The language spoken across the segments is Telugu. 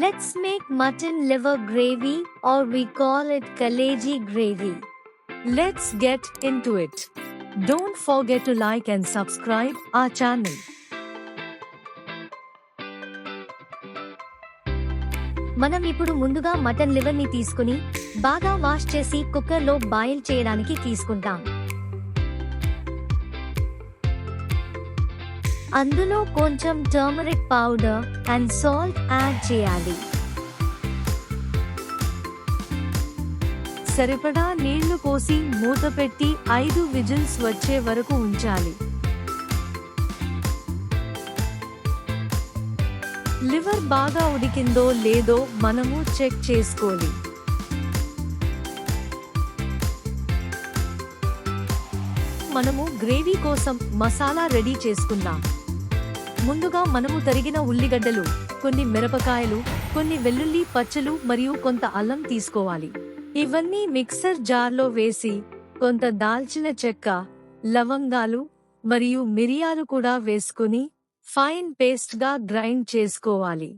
Let's make mutton liver gravy, or we call it kaleji gravy. Let's get into it. Don't forget to like and subscribe our channel. మనం ఇప్పుడు ముందుగా మటన్ లివర్ ని తీసుకుని బాగా వాష్ చేసి కుక్కర్ లో బాయిల్ చేయడానికి తీసుకుంటాం. అందులో కొంచెం turmeric powder and salt add చేయాలి. సరిపడా నీళ్లు పోసి మూత పెట్టి 5 విజిల్స్ వచ్చే వరకు ఉంచాలి. లివర్ బాగా ఉడికిందో లేదో మనము చెక్ చేసుకోవాలి. మనము గ్రేవీ కోసం మసాలా రెడీ చేసుకుందాం. ముందుగా మనము తరిగిన ఉల్లిగడ్డలు, కొన్ని మిరపకాయలు, కొన్ని వెల్లుల్లి పచ్చలు మరియు కొంత అల్లం తీసుకోవాలి. ఇవన్నీ మిక్సర్ జార్లో వేసి కొంత దాల్చిన చెక్క, లవంగాలు మరియు మిరియాలు కూడా వేసుకుని ఫైన్ పేస్ట్ గా గ్రైండ్ చేసుకోవాలి.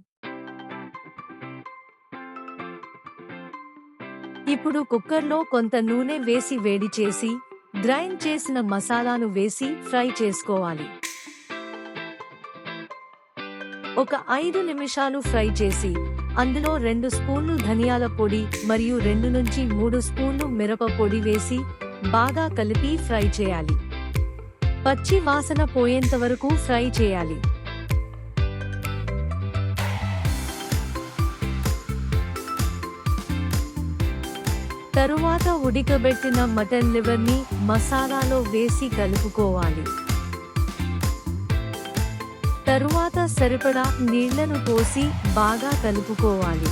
ఇప్పుడు కుక్కర్లో కొంత నూనె వేసి వేడి చేసి గ్రైండ్ చేసిన మసాలాను వేసి ఫ్రై చేసుకోవాలి. ఒక 5 నిమిషాలు ఫ్రై చేసి అందులో 2 స్పూన్లు ధనియాల పొడి మరియు 2 నుంచి 3 స్పూన్లు మిరప పొడి వేసి బాగా కలిపి ఫ్రై చేయాలి. పచ్చి వాసన పోయేంత వరకు ఫ్రై చేయాలి. తరువాత ఉడకబెట్టిన మటన్ లివర్ ని మసాలాలో వేసి కలుపుకోవాలి. తరువాత సరిపడా నీళ్లను పోసి బాగా కలుపుకోవాలి.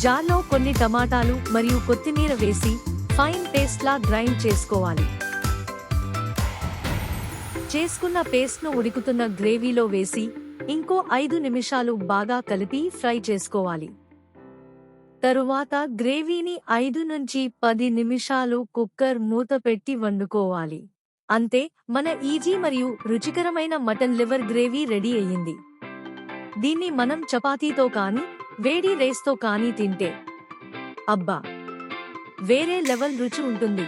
జార్లో కొన్ని టమాటాలు మరియు కొత్తిమీర వేసి ఫైన్ పేస్ట్ లా గ్రైండ్ చేసుకోవాలి. చేసుకున్న పేస్ట్ ను ఉడుకుతున్న గ్రేవీలో వేసి ఇంకో 5 నిమిషాలు బాగా కలిపి ఫ్రై చేసుకోవాలి. తరువాత గ్రేవీని 5 నుంచి 10 నిమిషాలు కుక్కర్ మూత పెట్టి వండుకోవాలి. అంతే, మన ఈజీ మరియు రుచికరమైన మటన్ లివర్ గ్రేవీ రెడీ అయ్యింది. దీన్ని మనం చపాతీతో కానీ వేడి రైస్తో కానీ తింటే అబ్బా, వేరే లెవెల్ రుచి ఉంటుంది.